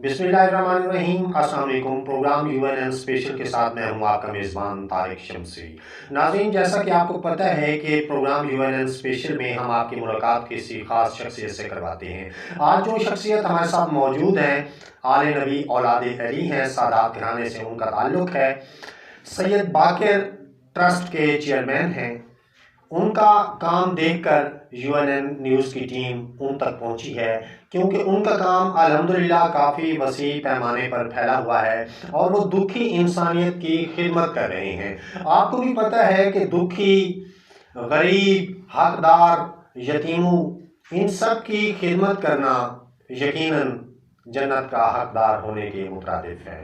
बिस्मिल्लाहिर्रहमानिर्रहीम। अस्सलाम वालेकुम। प्रोग्राम यूएनएन स्पेशल के साथ मैं हूँ आपका मेज़बान तारिक शमसी। नाज़रीन, जैसा कि आपको पता है कि प्रोग्राम यूएनएन स्पेशल में हम आपकी मुलाकात किसी ख़ास शख्सियत से करवाते हैं। आज जो शख्सियत हमारे साथ मौजूद हैं, आले नबी औलाद अली हैं, सादात घराने से उनका ताल्लुक़ है। सैयद बाकर ट्रस्ट के चेयरमैन हैं। उनका काम देखकर यूएनएन न्यूज़ की टीम उन तक पहुंची है, क्योंकि उनका काम अल्हम्दुलिल्लाह काफ़ी वसी पैमाने पर फैला हुआ है और वो दुखी इंसानियत की खिदमत कर रहे हैं। आपको भी पता है कि दुखी, गरीब, हकदार, यतीमों, इन सब की खिदमत करना यकीनन जन्नत का हकदार होने के मुताबिक है।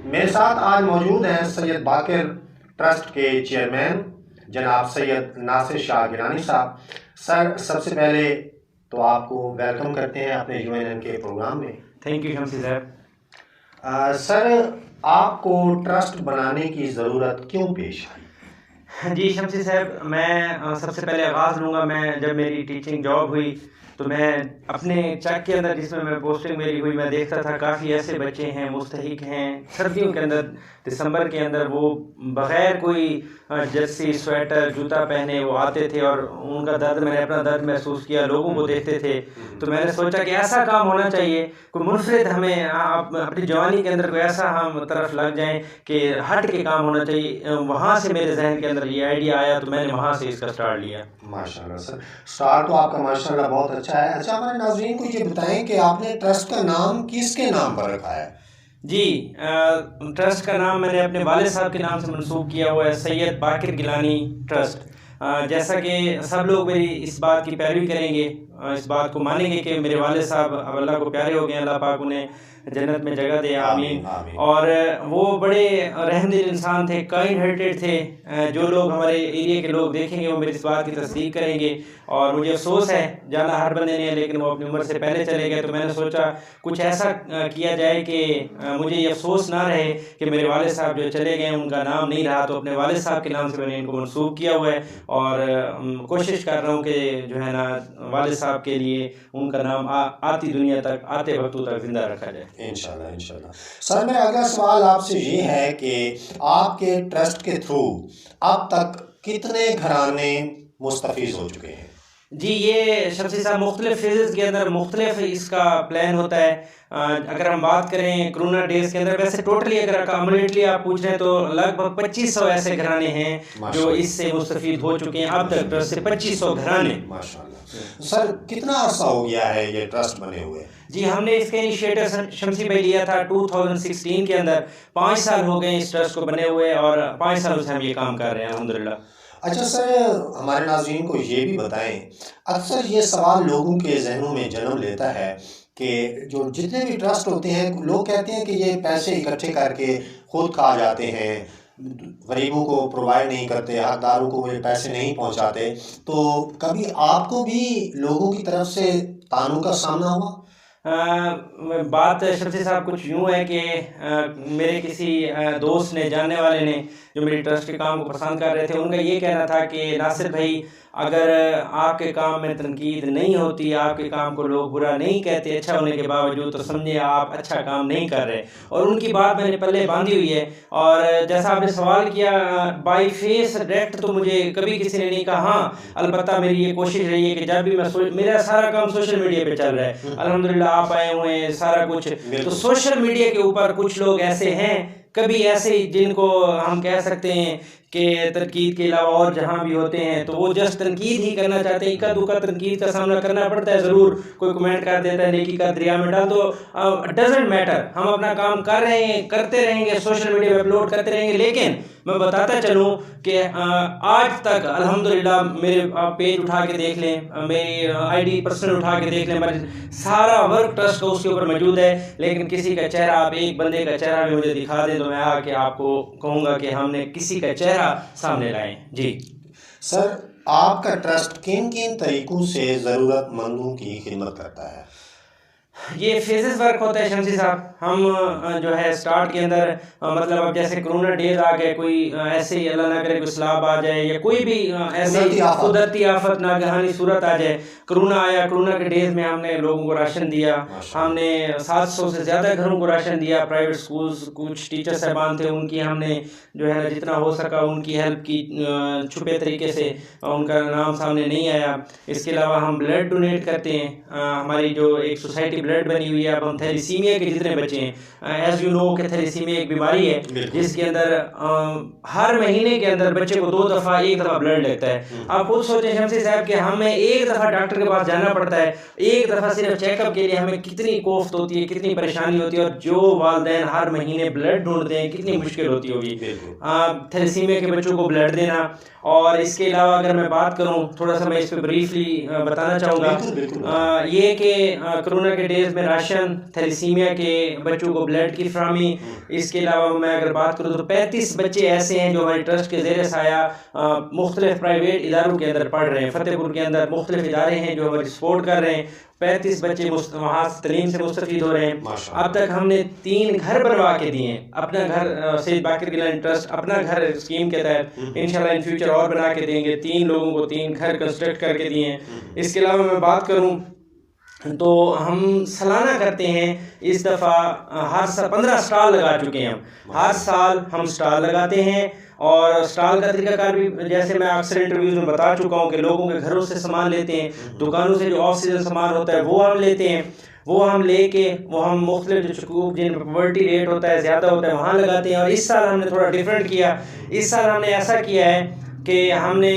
मेरे साथ आज मौजूद हैं सैयद बाकर ट्रस्ट के चेयरमैन जनाब सैयद नासिर शाह गिलानी साहब। सर, सबसे पहले तो आपको वेलकम करते हैं अपने यूएनएन के प्रोग्राम में। थैंक यू शमसी साहब। सर, आपको ट्रस्ट बनाने की ज़रूरत क्यों पेश आई? जी शमसी साहब, मैं सबसे पहले आगाज़ लूँगा। मैं जब मेरी टीचिंग जॉब हुई तो मैं अपने चक के अंदर जिसमें मैं पोस्टिंग मेरी हुई, मैं देखता था काफ़ी ऐसे बच्चे हैं मुस्तहिक हैं। सर्दियों के अंदर, दिसंबर के अंदर वो बग़ैर कोई जर्सी, स्वेटर, जूता पहने वो आते थे और उनका दर्द, मैंने अपना दर्द महसूस किया, लोगों को देखते थे। तो मैंने सोचा कि ऐसा काम होना चाहिए, कोई मुनफरिद हमें अपनी जवानी के अंदर कोई ऐसा हम तरफ लग जाएं कि हट के काम होना चाहिए। वहाँ से मेरे जहन के अंदर ये आइडिया आया, तो मैंने वहाँ से इसका स्टार्ट लिया। माशाल्लाह सर, स्टार्ट तो आपका माशाल्लाह बहुत अच्छा है। अच्छा, हमारे नाज़रीन को ये बताएं कि आपने ट्रस्ट का नाम किसके नाम पर रखा है? जी, ट्रस्ट का नाम मैंने अपने वालिद साहब के नाम से मंसूब किया हुआ है, सैयद बाकर गिलानी ट्रस्ट। जैसा कि सब लोग मेरी इस बात की पैरवी करेंगे, इस बात को मानेंगे कि मेरे वालिद साहब अब अल्लाह को प्यारे हो गए, अल्लाह पाक उन्हें जन्नत में जगह दे, आमीन। और वो बड़े रहमदिल इंसान थे, काइंड हार्टेड थे। जो लोग हमारे एरिया के लोग देखेंगे वो मेरी इस बात की तस्दीक करेंगे। और मुझे अफसोस है, जाना हर बंदे ने, लेकिन वो अपनी उम्र से पहले चले गए। तो मैंने सोचा कुछ ऐसा किया जाए कि मुझे ये अफसोस ना रहे कि मेरे वालिद साहब जो चले गए उनका नाम नहीं रहा। तो अपने वालिद साहब के नाम से मैंने इनको मंसूब किया हुआ है और कोशिश कर रहा हूँ कि जो है ना, वालिद साहब के लिए उनका नाम आती दुनिया तक, आते वक्तों तक जिंदा रखा जाए, इंशाल्लाह इंशाल्लाह। सर, मेरा अगला सवाल आपसे ये है कि आपके ट्रस्ट के थ्रू अब तक कितने घराने मुस्तफ़ीज़ हो चुके हैं? जी, ये शमसी साहब मुख्तलिफ फेजेस के अंदर मुख्तलिफ इसका प्लान होता है। अगर हम बात करें कोरोना डेज के अंदर, वैसे टोटली अगर अकामोडेटली आप पूछ रहे हैं तो लगभग 2500 ऐसे घराने हैं जो इससे मुस्तफ़ीद हो चुके हैं अब तक। ट्रस्ट से 2500 घराने। माशाल्लाह। सर, कितना अर्सा हो गया है ये ट्रस्ट बने हुए? जी, हमने इसका इनिशिएटिव शमसी भाई लिया था 2016 के अंदर। 5 साल हो गए इस ट्रस्ट को बने हुए और 5 सालों से हम ये काम कर रहे हैं, अल्हम्दुलिल्लाह। अच्छा सर, हमारे नाज़रीन को ये भी बताएं, अक्सर ये सवाल लोगों के जहनों में जन्म लेता है कि जो जितने भी ट्रस्ट होते हैं, लोग कहते हैं कि ये पैसे इकट्ठे करके खुद खा जाते हैं, गरीबों को प्रोवाइड नहीं करते, हकदारों को ये पैसे नहीं पहुंचाते। तो कभी आपको भी लोगों की तरफ से तानों का सामना हुआ? बात शमसी साहब कुछ यूँ है कि मेरे किसी दोस्त ने, जानने वाले ने, जो मेरे ट्रस्ट के काम को पसंद कर रहे थे, उनका ये कहना था कि नासिर भाई, अगर आपके काम में तनकीद नहीं होती, आपके काम को लोग बुरा नहीं कहते अच्छा होने के बावजूद, तो समझिए आप अच्छा काम नहीं कर रहे। और उनकी बात मैंने पल्ले बांधी हुई है। और जैसा आपने सवाल किया, बाई फेस डायरेक्ट तो मुझे कभी किसी ने नहीं कहा। हाँ, अलबत्ता मेरी ये कोशिश रही है कि जब भी मैं मेरा सारा काम सोशल मीडिया पे चल रहा है, अल्हम्दुलिल्लाह आप आए हुए हैं, सारा कुछ। तो सोशल मीडिया के ऊपर कुछ लोग ऐसे हैं, कभी ऐसे जिनको हम कह सकते हैं कि तनकीद के अलावा और जहाँ भी होते हैं तो वो जस्ट तनकीद ही करना चाहते हैं। इक्का दुक्का तनकीद का सामना करना पड़ता है ज़रूर। कोई कमेंट कर देता है, नेकी का दरिया में डाल, तो डजेंट मैटर, हम अपना काम कर रहे हैं, करते रहेंगे, सोशल मीडिया पे अपलोड करते रहेंगे। लेकिन मैं बताता चलूँ कि आज तक अल्हम्दुलिल्लाह मेरे पेज उठा के देख लें, मेरी आईडी पर्सनल उठा के देख लें, मेरे सारा वर्क ट्रस्ट का उसके ऊपर मौजूद है। लेकिन किसी का चेहरा, आप एक बंदे का चेहरा भी मुझे दिखा दें तो मैं आके आपको कहूँगा कि हमने किसी का चेहरा सामने लाए। जी सर, आपका ट्रस्ट किन किन तरीकों से ज़रूरतमंदों की खिदमत करता है? ये फेजेस वर्क होता है शमसी साहब। हम जो है स्टार्ट के अंदर मतलब अब जैसे कोरोना डेज आ गए, कोई ऐसे ही अल्लाह ना करे कोई सैलाब आ जाए या कोई भी ऐसे कुदरती आफत नागहानी सूरत आ जाए। कोरोना आया, कोरोना के डेज में हमने लोगों को राशन दिया। हमने 700 से ज़्यादा घरों को राशन दिया। प्राइवेट स्कूल्स कुछ टीचर साहबान थे, उनकी हमने जो है जितना हो सका उनकी हेल्प की छुपे तरीके से, उनका नाम सामने नहीं आया। इसके अलावा हम ब्लड डोनेट करते हैं। हमारी जो एक सोसाइटी ब्लड बनी हुई है, अब हम थैलीसीमिया के जितने बच्चे हैं, एज यू नो कि थैलीसीमिया एक बीमारी है जिसके अंदर हर महीने के अंदर बच्चे को 2 दफ़ा 1 दफ़ा ब्लड लगता है। आप खुद सोचें शमसी साहब कि हमें 1 दफ़ा डॉक्टर के पास जाना पड़ता है, 1 दफ़ा सिर्फ चेकअप के लिए हमें कितनी कोफ्त होती है, कितनी परेशानी होती है। और जो वालिदैन हर महीने ब्लड ढूंढते हैं कितनी मुश्किल होती होगी थैलीसीमिया के बच्चों को ब्लड देना। और इसके अलावा अगर मैं बात करूं, थोड़ा सा मैं इस पर ब्रीफली बताना चाहूँगा ये कि कोरोना के डेज में राशन, थैलीसीमिया के बच्चों को ब्लड की फराहमी। इसके अलावा मैं अगर बात करूँ तो 35 बच्चे ऐसे हैं जो हमारे ट्रस्ट के ज़ेर साया मुख्तलिफ प्राइवेट इदारों के अंदर पढ़ रहे हैं। फतेहपुर के अंदर मुख्तलिफ इदारे हैं जो हमारी सपोर्ट कर रहे हैं। 35 बच्चे वहाँ तलीम से मुस्तफ़ीद हो रहे हैं। अब तक हमने 3 घर बनवा के दिए हैं। अपना घर सैयद बाकिर गिलानी ट्रस्ट अपना घर स्कीम के तहत इंशाल्लाह इन फ्यूचर और बना के देंगे। 3 लोगों को 3 घर कंस्ट्रक्ट करके दिए हैं। इसके अलावा मैं बात करूँ तो हम सालाना करते हैं, इस दफ़ा हर साल 15 स्टॉल लगा चुके हैं। हम हर साल हम स्टॉल लगाते हैं और स्टॉल का तरीकाकार भी जैसे मैं अक्सर इंटरव्यूज में बता चुका हूँ कि लोगों के घरों से सामान लेते हैं, दुकानों से जो ऑफ सीजन सामान होता है वो हम लेते हैं। वो हम लेके वो हम मुख्तलिफ जो शकूक जिन प्रॉपर्टी रेट होता है ज़्यादा होता है वहाँ लगाते हैं। और इस साल हमने थोड़ा डिफरेंट किया। इस साल हमने ऐसा किया है कि हमने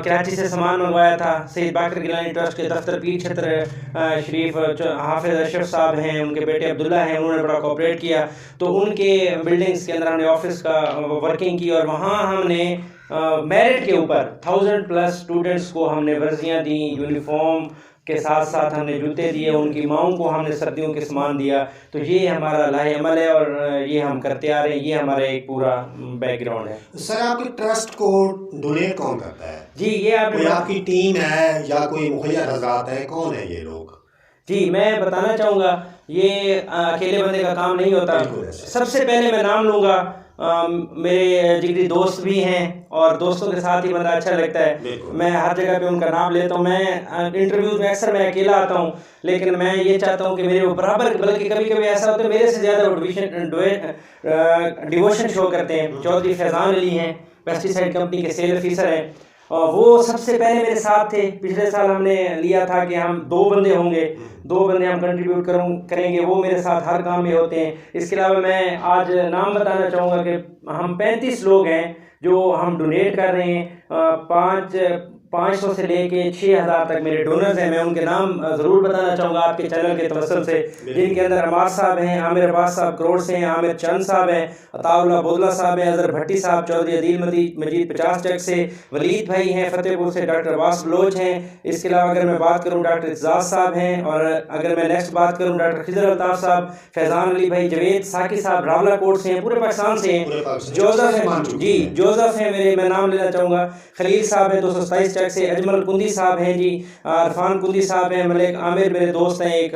कराची से सामान मंगवाया था। सैयद बाकिर गिलानी ट्रस्ट के दफ्तर पीर छत्र शरीफ हाफिज अशरफ साहब हैं, उनके बेटे अब्दुल्ला हैं, उन्होंने बड़ा कोऑपरेट किया। तो उनके बिल्डिंग्स के अंदर हमने ऑफिस का वर्किंग की और वहाँ हमने मेरिट के ऊपर 1000+ स्टूडेंट्स को हमने वर्जियाँ दी, यूनिफॉर्म के साथ साथ हमने जूते दिए, उनकी माओं को हमने सर्दियों के सामान दिया। तो ये हमारा लाहे अमल है और ये हम करते आ रहे हैं। ये हमारा एक पूरा बैकग्राउंड है। सर आपके ट्रस्ट को डोनेट कौन करता है? जी ये आपकी टीम है या कोई मुखिया हज़रात है, कौन है ये लोग? जी मैं बताना चाहूँगा, ये अकेले बंदे का काम नहीं होता। सबसे पहले मैं नाम लूँगा, मेरे जिगरी दोस्त भी हैं और दोस्तों के साथ ही बंदा अच्छा लगता है। मैं हर जगह पे उनका नाम लेता हूँ। मैं इंटरव्यूज में अक्सर मैं अकेला आता हूँ, लेकिन मैं ये चाहता हूँ कि मेरे वो बराबर, बल्कि कभी कभी ऐसा होता है मेरे से ज़्यादा डिवोशन शो करते हैं। चौधरी फैज़ान अली हैं, पेस्टिसाइड कंपनी के सेल ऑफिसर हैं, और वो सबसे पहले मेरे साथ थे। पिछले साल हमने लिया था कि हम 2 बंदे होंगे, 2 बंदे हम कंट्रीब्यूट करेंगे, वो मेरे साथ हर काम में होते हैं। इसके अलावा मैं आज नाम बताना चाहूँगा कि हम 35 लोग हैं जो हम डोनेट कर रहे हैं। 500 से लेके 6000 तक मेरे डोनर्स हैं। मैं उनके नाम ज़रूर बताना चाहूँगा आपके चैनल के तवस्सुल से, जिनके अंदर अमार साहब हैं, आमिर अब्बास साहब करोड़ से हैं, आमिर चंद साहब हैं, अताउल्लाह बोदला साहब हैं, अजहर भट्टी साहब, चौधरी अदील मजीद 50 चक से, वलीद भाई हैं फतेहपुर से, डॉक्टर अब्बास बलोच हैं। इसके अलावा अगर मैं बात करूँ डॉक्टर इजाज साहब हैं, और अगर मैं नेक्स्ट बात करूँ डॉक्टर खिजर अल्ताफ़ साहब, फैज़ान अली भाई, जवेद साकी साहब रावला कोट से हैं, पूरे पाकिस्तान से हैं। जोसेफ हैं जी, जोसेफ हैं मेरे, मैं नाम लेना चाहूँगा। खलील साहब हैं 227 से, अजमल कुंदी साहब हैं जी, अरफान कुंदी साहब हैं, मलिक आमिर मेरे दोस्त हैं, एक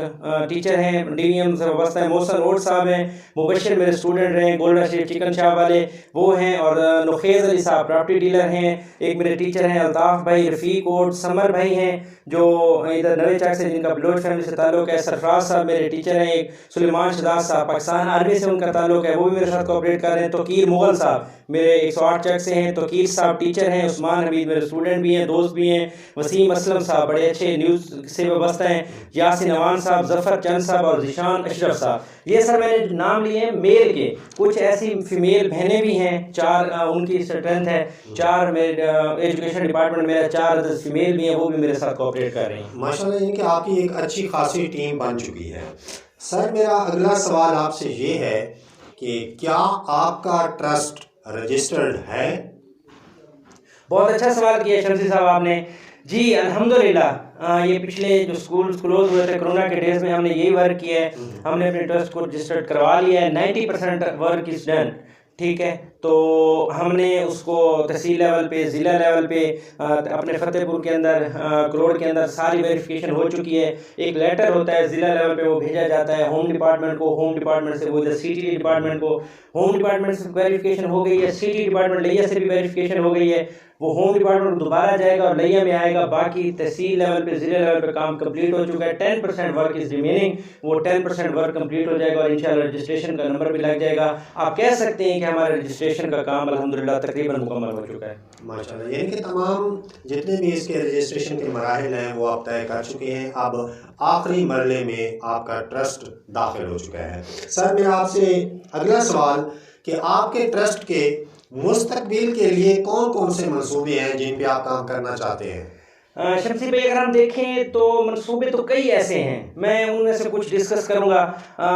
टीचर हैं डीवीएम से वाबस्ता है, मोहसन रोड साहब हैं, मुबशिर मेरे स्टूडेंट हैं, गोल्डा शरीफ चिकन शाह वाले वो हैं, और नुखेज़ अली साहब प्रॉपर्टी डीलर हैं, एक मेरे टीचर हैं अल्ताफ़ भाई, रफ़ीक और समर भाई हैं जो इधर नवे चक से, जिनका बलोच फैमिली से ताल्लुक़ है। सरफराज साहब मेरे टीचर हैं, एक सुलेमान शहजाद साहब पाकिस्तान आर्मी से उनका ताल्लुक़ है, वो भी मेरे साथ कोऑपरेट कर रहे हैं। तोकीर मुग़ल साहब मेरे 108 चक से हैं, तोकीर साहब टीचर हैं, उस्मान हमीद मेरे स्टूडेंट भी हैं, दोस्त भी हैं, वसीम असलम साहब बड़े अच्छे न्यूज़ से वाबस्ता हैं, यासिन अवान साहब, जफ़र चंद साहब और ज़िशान अशरफ साहब। ये सर मैंने नाम लिए हैं मेल के। कुछ ऐसी फीमेल बहनें भी हैं, 4 उनकी स्ट्रेंथ है, 4 मेरे एजुकेशन डिपार्टमेंट में 4 फीमेल भी हैं, वो भी मेरे साथ कोऑपरेट कर रही हैं। माशाल्लाह, यानी कि आपकी एक अच्छी खासी टीम बन चुकी है। सर मेरा अगला सवाल आपसे ये है कि क्या आपका ट्रस्ट रजिस्टर्ड है? बहुत अच्छा सवाल किया शमसी साहब आपने। जी अल्हम्दुलिल्लाह, ये पिछले जो स्कूल क्लोज हुए थे कोरोना के डेज में, हमने यही वर्क किया है। हमने अपने ट्रस्ट को रजिस्टर्ड करवा लिया है। 90% वर्क इज़ डन। ठीक है, तो हमने उसको तहसील लेवल पे, ज़िला लेवल पे, अपने फतेहपुर के अंदर, करोड़ के अंदर सारी वेरिफिकेशन हो चुकी है। एक लेटर होता है ज़िला लेवल पे, वो भेजा जाता है होम डिपार्टमेंट को, होम डिपार्टमेंट से वो इधर सिटी डिपार्टमेंट को, होम डिपार्टमेंट से वेरिफिकेशन हो गई है, सिटी डिपार्टमेंट लिया से भी वेरिफिकेशन हो गई है, वो होम डिपार्टमेंट दोबारा जाएगा और लिया में आएगा। बाकी तहसील लेवल पे, ज़िला लेवल पे काम कंप्लीट हो चुका है। 10% वर्क इज़ रिमेनिंग, वो 10% वर्क कंप्लीट हो जाएगा और इंशाल्लाह रजिस्ट्रेशन का नंबर भी लग जाएगा। आप कह सकते हैं कि हमारा रजिस्ट्रेशन का काम अल्हम्दुलिल्लाह तकरीबन मुकम्मल हो चुका है। माशाल्लाह, यानी कि तमाम जितने भी इसके रजिस्ट्रेशन के मराहिल हैं वो आप तय कर चुके हैं। अब आखिरी मरले में आपका ट्रस्ट दाखिल हो चुका है। सर, मेरा आपसे अगला सवाल कि आपके ट्रस्ट के मुस्तकबिल के लिए कौन कौन से मंसूबे हैं जिन पे आप काम करना चाहते हैं? शमसी भाई, अगर हम देखें तो मंसूबे तो कई ऐसे हैं, मैं उनमें से कुछ डिस्कस करूंगा।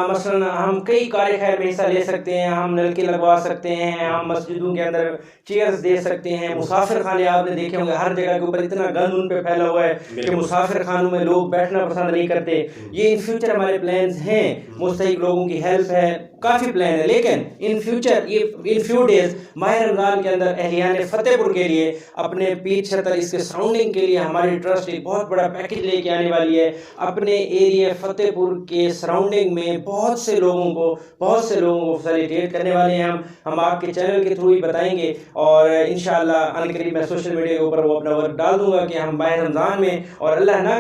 मसलन हम कई कार्य खैर में हिस्सा ले सकते हैं, हम नलके लगवा सकते हैं, हम मस्जिदों के अंदर चेयर्स दे सकते हैं। मुसाफिर खाने आपने देखे होंगे, हर जगह के ऊपर इतना गंद उन पे फैला हुआ है कि मुसाफिर खानों में लोग बैठना पसंद नहीं करते। ये इन फ्यूचर हमारे प्लान्स हैं, मुस्तहिक लोगों की हेल्प है, काफ़ी प्लान है। लेकिन इन फ्यूचर, ये इन फ्यू डेज माह रमज़ान के अंदर अहलियान फतेहपुर के लिए, अपने पीर छतर इसके सराउंडिंग के लिए हमारी ट्रस्ट एक बहुत बड़ा पैकेज लेके आने वाली है। अपने एरिया फतेहपुर के सराउंडिंग में बहुत से लोगों को फैसिलिटेट करने वाले हैं। हम आपके चैनल के थ्रू ही बताएंगे और इंशाअल्लाह अनकरीब मैं सोशल मीडिया के ऊपर वो अपना वर्क डाल दूंगा कि हम माह रमज़ान में, और अल्लाह ना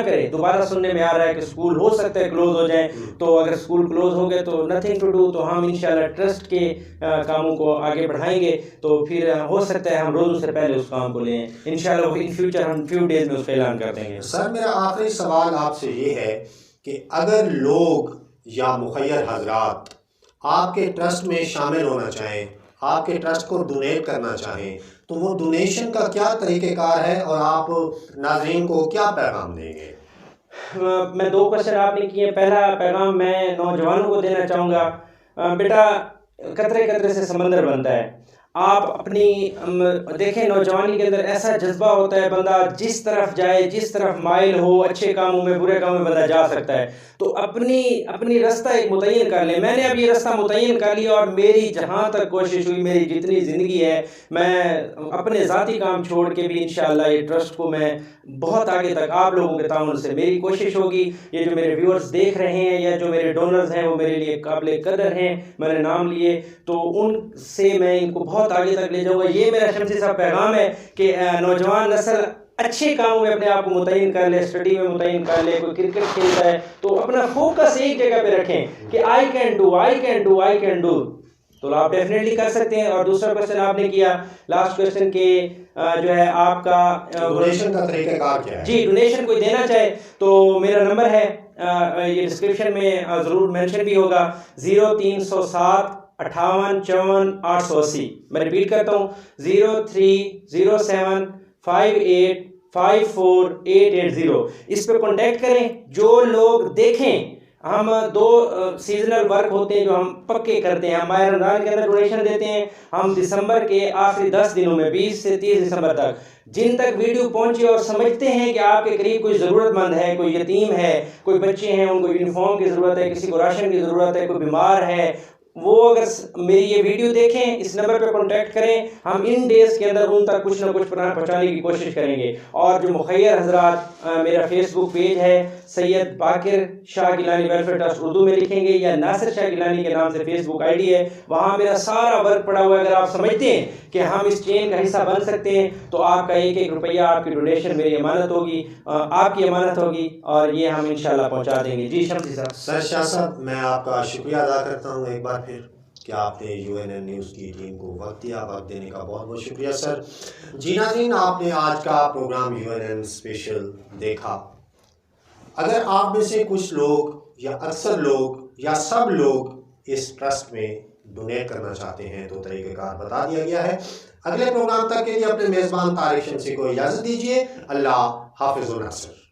करे दोबारा सुनने में आ रहा है कि स्कूल हो सकता है क्लोज हो जाए, तो अगर स्कूल क्लोज हो गए तो नथिंग टू डू, तो हम इंशाल्लाह ट्रस्ट के कामों को आगे बढ़ाएंगे। तो फिर हो सकता है हम रोज़ों से पहले उस काम को लें इंशाल्लाह। इन फ्यूचर हम फ्यू डेज में उसका ऐलान कर देंगे। सर, मेरा आखिरी सवाल आपसे ये है कि अगर लोग या मुखय्यर हजरात आपके ट्रस्ट में शामिल होना चाहें, आपके ट्रस्ट को डोनेट करना चाहें, तो वो डोनेशन का क्या तरीक़ेकार है और आप नाज़रीन को क्या पैगाम देंगे? मैं 2 क्वेश्चन आपने किए। पहला पैगाम मैं नौजवानों को देना चाहूँगा, बेटा कतरे कतरे से समंदर बनता है। आप अपनी देखें, नौजवानी के अंदर ऐसा जज्बा होता है, बंदा जिस तरफ जाए, जिस तरफ माइल हो, अच्छे कामों में बुरे कामों में बंदा जा सकता है। तो अपनी रास्ता एक मुतय्यन कर ले। मैंने अब ये रास्ता मुतय्यन कर लिया और मेरी जहाँ तक कोशिश हुई, मेरी जितनी ज़िंदगी है, मैं अपने ज़ाती काम छोड़ के भी इंशाअल्लाह ये ट्रस्ट को मैं बहुत आगे तक आप लोगों के ताउन से मेरी कोशिश होगी। ये जो मेरे व्यूअर्स देख रहे हैं या जो मेरे डोनर्स हैं वो मेरे लिए काबिल कदर हैं, मैंने नाम लिए, तो उनसे मैं इनको बहुत आगे तक ले जाऊँगा। ये मेरा शमसी साहब पैगाम है कि नौजवान नस्ल अच्छे कामों में अपने आप को मुतय्यन कर ले, स्टडी में मुतय्यन कर ले। कोई क्रिकेट खेलता है तो अपना फोकस एक जगह पे रखें कि आई कैन डू, तो आप डेफिनेटली कर सकते हैं। और दूसरा क्वेश्चन आपने किया, लास्ट क्वेश्चन के जो है आपका डोनेशन का तरीक़ाकार क्या है? जी, डोनेशन कोई देना चाहे तो मेरा नंबर है, ये डिस्क्रिप्शन में ज़रूर मेंशन भी होगा, 0307 58 54 880। मैं रिपीट करता हूँ, 0307 58 54 880। इस पे कॉन्टेक्ट करें। जो लोग देखें, हम 2 सीजनल वर्क होते हैं जो हम पक्के करते हैं। हम माह रमज़ान के अंदर डोनेशन देते हैं, हम दिसंबर के आखिरी 10 दिनों में 20 से 30 दिसंबर तक, जिन तक वीडियो पहुंचे और समझते हैं कि आपके करीब कोई ज़रूरतमंद है, कोई यतीम है, कोई बच्चे हैं उनको यूनिफॉर्म की ज़रूरत है, किसी को राशन की ज़रूरत है, कोई बीमार है, वो अगर मेरी ये वीडियो देखें, इस नंबर पे कांटेक्ट करें, हम इन डेज़ के अंदर उन तक कुछ ना कुछ पहुंचाने की कोशिश करेंगे। और जो मुखय्यर हजरात, मेरा फेसबुक पेज है सैयद बाकिर शाह गिलानी वेलफेयर ट्रस्ट, उर्दू में लिखेंगे, या नासिर शाह गिलानी के नाम से फेसबुक आईडी है, वहाँ मेरा सारा वर्क पड़ा हुआ है। अगर आप समझते हैं कि हम इस चेन का हिस्सा बन सकते हैं तो आपका 1-1 रुपया, आपकी डोनेशन मेरी अमानत होगी, आपकी अमानत होगी, और ये हम इंशाल्लाह पहुँचा देंगे। जी शमसी साहब। सर शाह साहब, मैं आपका शुक्रिया अदा करता हूँ एक बार फिर कि आपने UNN न्यूज़ की टीम को वक्त दिया। वक्त देने का बहुत बहुत शुक्रिया सर। जी नाज़रीन, आपने आज का प्रोग्राम UNN स्पेशल देखा। अगर आप में से कुछ लोग या अक्सर लोग या सब लोग इस ट्रस्ट में डोनेट करना चाहते हैं तो तरीक़ेकार बता दिया गया है। अगले प्रोग्राम तक के लिए अपने मेज़बान तारिक शमसी को इजाज़त दीजिए। अल्लाह हाफ़िज़ व नासिर।